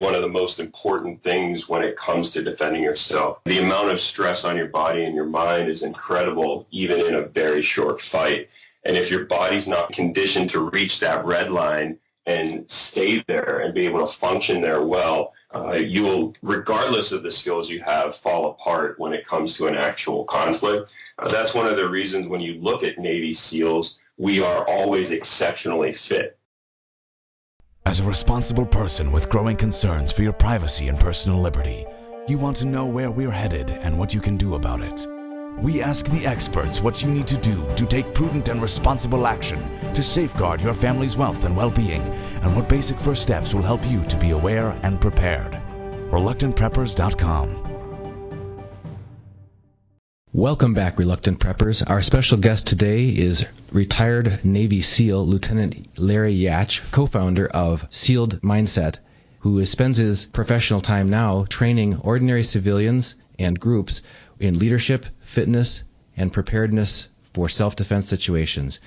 one of the most important things when it comes to defending yourself. The amount of stress on your body and your mind is incredible, even in a very short fight. And if your body's not conditioned to reach that red line and stay there and be able to function there well, you will, regardless of the skills you have, fall apart when it comes to an actual conflict. That's one of the reasons when you look at Navy SEALs, we are always exceptionally fit. As a responsible person with growing concerns for your privacy and personal liberty, you want to know where we're headed and what you can do about it. We ask the experts what you need to do to take prudent and responsible action to safeguard your family's wealth and well-being, and what basic first steps will help you to be aware and prepared. ReluctantPreppers.com. Welcome back, Reluctant Preppers. Our special guest today is retired Navy SEAL Lieutenant Larry Yatch, co-founder of Sealed Mindset, who spends his professional time now training ordinary civilians and groups in leadership, fitness, and preparedness for self-defense situations.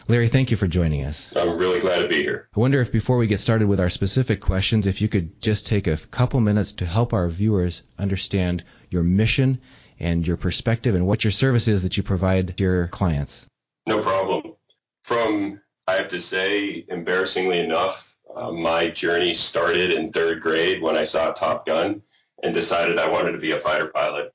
Larry, thank you for joining us. I'm really glad to be here. I wonder if before we get started with our specific questions, if you could just take a couple minutes to help our viewers understand your mission and your perspective and what your service is that you provide to your clients. No problem. I have to say, embarrassingly enough, my journey started in third grade when I saw Top Gun and decided I wanted to be a fighter pilot.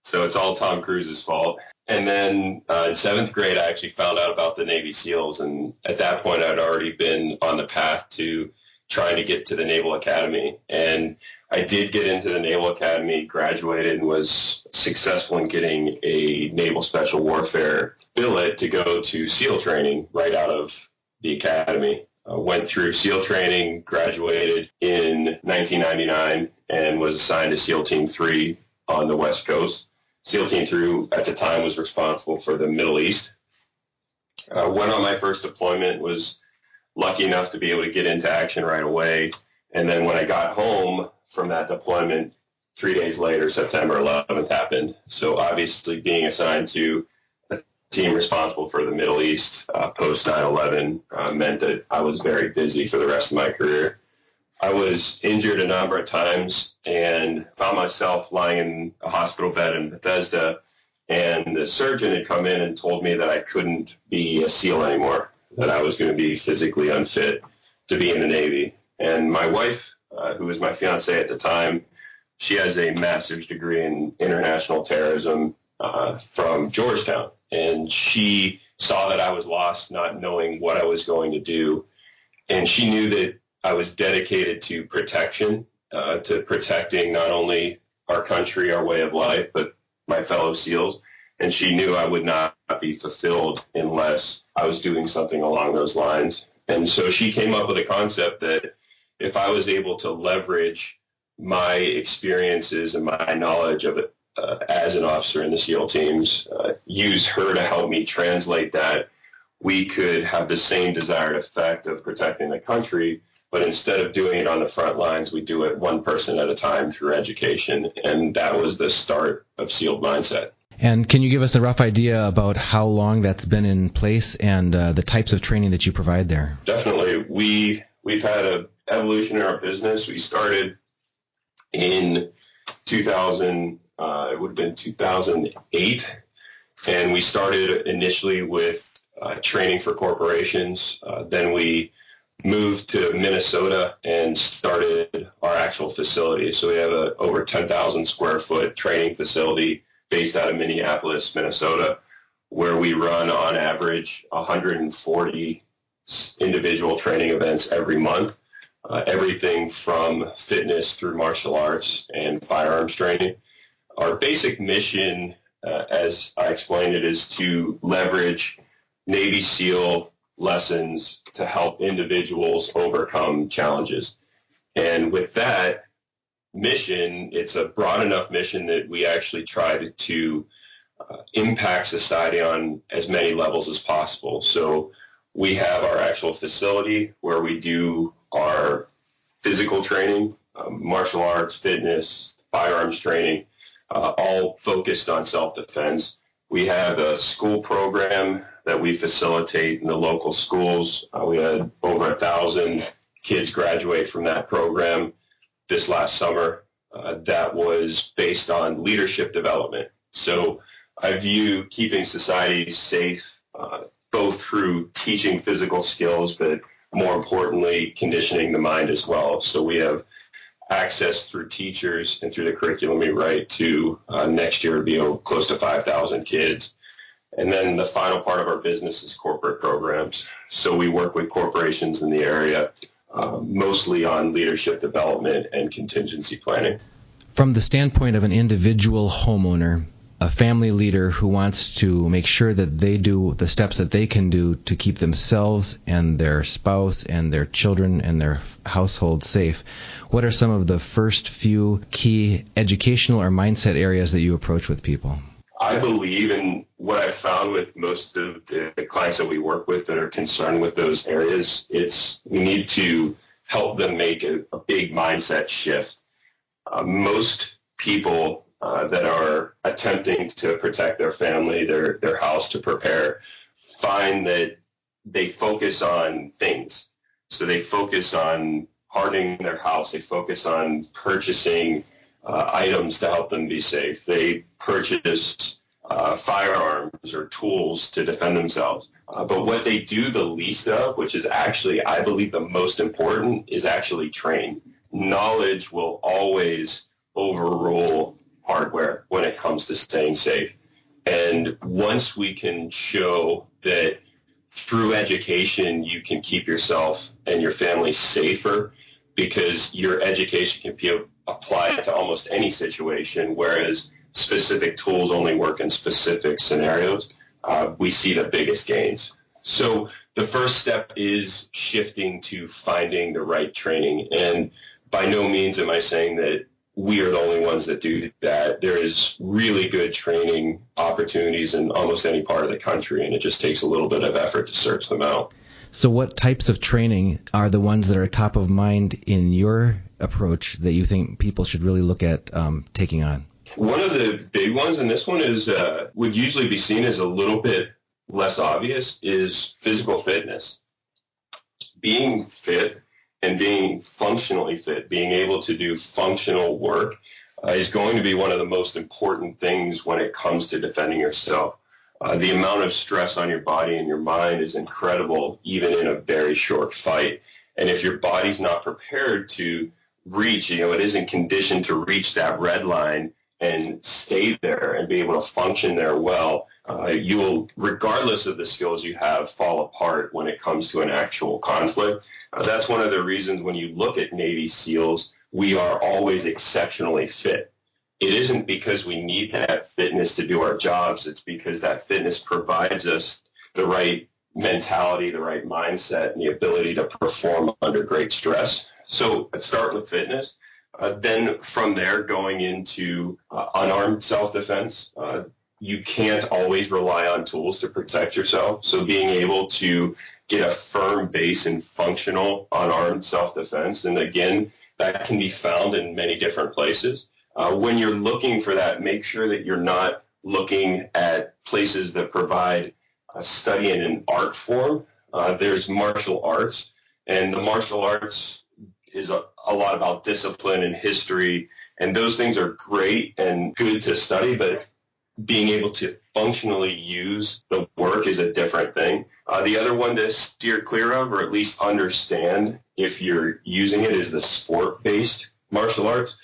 So it's all Tom Cruise's fault. And then in seventh grade, I actually found out about the Navy SEALs. And at that point, I'd already been on the path to trying to get to the Naval Academy. And I did get into the Naval Academy, graduated, and was successful in getting a Naval Special Warfare billet to go to SEAL training right out of the Academy. Went through SEAL training, graduated in 1999, and was assigned to SEAL Team 3 on the West Coast. SEAL Team 3 at the time was responsible for the Middle East. Went on my first deployment, was lucky enough to be able to get into action right away. And then when I got home from that deployment, 3 days later, September 11th happened. So obviously being assigned to a team responsible for the Middle East post 9/11 meant that I was very busy for the rest of my career. I was injured a number of times and found myself lying in a hospital bed in Bethesda, and the surgeon had come in and told me that I couldn't be a SEAL anymore, that I was going to be physically unfit to be in the Navy. And my wife, who was my fiance at the time, she has a master's degree in international terrorism from Georgetown. And she saw that I was lost, not knowing what I was going to do. And she knew that I was dedicated to protection, to protecting not only our country, our way of life, but my fellow SEALs. And she knew I would not be fulfilled unless I was doing something along those lines. And so she came up with a concept that if I was able to leverage my experiences and my knowledge of it as an officer in the SEAL teams, use her to help me translate that, we could have the same desired effect of protecting the country, but instead of doing it on the front lines, we do it one person at a time through education. And that was the start of Sealed Mindset. And can you give us a rough idea about how long that's been in place and the types of training that you provide there? Definitely. We've had an evolution in our business. We started in 2000, it would have been 2008. And we started initially with training for corporations. Then we moved to Minnesota and started our actual facility. So we have a over 10,000 square foot training facility based out of Minneapolis, Minnesota, where we run on average 140 individual training events every month, everything from fitness through martial arts and firearms training. Our basic mission, as I explained it, is to leverage Navy SEAL lessons to help individuals overcome challenges. And with that mission, it's a broad enough mission that we actually try to impact society on as many levels as possible. So we have our actual facility where we do our physical training, martial arts, fitness, firearms training, all focused on self-defense. We have a school program that we facilitate in the local schools. We had over 1,000 kids graduate from that program. this last summer that was based on leadership development. So I view keeping society safe both through teaching physical skills, but more importantly, conditioning the mind as well. So we have access through teachers and through the curriculum we write to next year be close to 5,000 kids. And then the final part of our business is corporate programs. So we work with corporations in the area, mostly on leadership development and contingency planning. From the standpoint of an individual homeowner, a family leader who wants to make sure that they do the steps that they can do to keep themselves and their spouse and their children and their household safe, what are some of the first few key educational or mindset areas that you approach with people? I believe in what I've found with most of the clients that we work with that are concerned with those areas. We need to help them make a big mindset shift. Most people that are attempting to protect their family, their house, to prepare, find that they focus on things. So they focus on hardening their house. They focus on purchasing items to help them be safe. They purchase firearms or tools to defend themselves. But what they do the least of, which is actually, I believe, the most important, is actually train. Knowledge will always overrule hardware when it comes to staying safe. And once we can show that through education you can keep yourself and your family safer, because your education can be applied to almost any situation, whereas specific tools only work in specific scenarios, we see the biggest gains. So the first step is shifting to finding the right training. And by no means am I saying that we are the only ones that do that. There is really good training opportunities in almost any part of the country, and it just takes a little bit of effort to search them out. So what types of training are the ones that are top of mind in your approach that you think people should really look at taking on? One of the big ones, and this one is would usually be seen as a little bit less obvious, is physical fitness. Being fit and being functionally fit, being able to do functional work, is going to be one of the most important things when it comes to defending yourself. The amount of stress on your body and your mind is incredible, even in a very short fight. And if your body's not prepared to reach, it isn't conditioned to reach that red line and stay there and be able to function there well, you will, regardless of the skills you have, fall apart when it comes to an actual conflict. That's one of the reasons when you look at Navy SEALs, we are always exceptionally fit. It isn't because we need that fitness to do our jobs. It's because that fitness provides us the right mentality, the right mindset, and the ability to perform under great stress. So let's start with fitness. Then from there, going into unarmed self-defense. You can't always rely on tools to protect yourself. So being able to get a firm base in functional unarmed self-defense, and again, that can be found in many different places. When you're looking for that, make sure that you're not looking at places that provide study in an art form. There's martial arts, and the martial arts is a lot about discipline and history, and those things are great and good to study, but being able to functionally use the work is a different thing. The other one to steer clear of, or at least understand if you're using it, is the sport-based martial arts.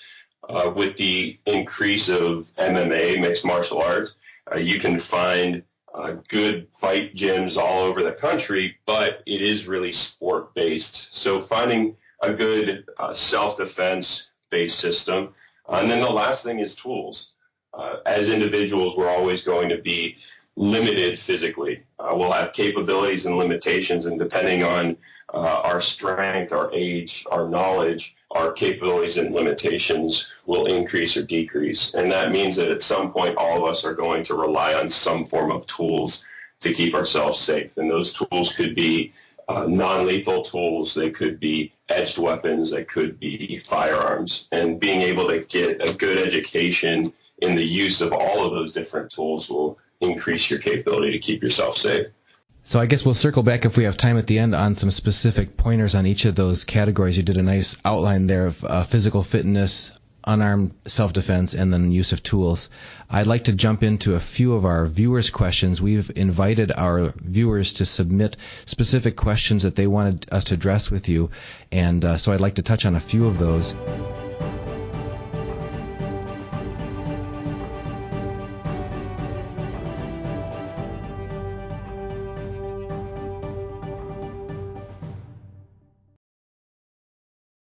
With the increase of MMA, mixed martial arts, you can find good fight gyms all over the country, but it is really sport-based. So finding a good self-defense-based system. And then the last thing is tools. As individuals, we're always going to be limited physically. We'll have capabilities and limitations, and depending on our strength, our age, our knowledge, our capabilities and limitations will increase or decrease. And that means that at some point, all of us are going to rely on some form of tools to keep ourselves safe. And those tools could be non-lethal tools, they could be edged weapons, they could be firearms. And being able to get a good education in the use of all of those different tools will increase your capability to keep yourself safe. So I guess we'll circle back if we have time at the end on some specific pointers on each of those categories. You did a nice outline there of physical fitness, unarmed self-defense, and then use of tools. I'd like to jump into a few of our viewers' questions. We've invited our viewers to submit specific questions that they wanted us to address with you, and so I'd like to touch on a few of those.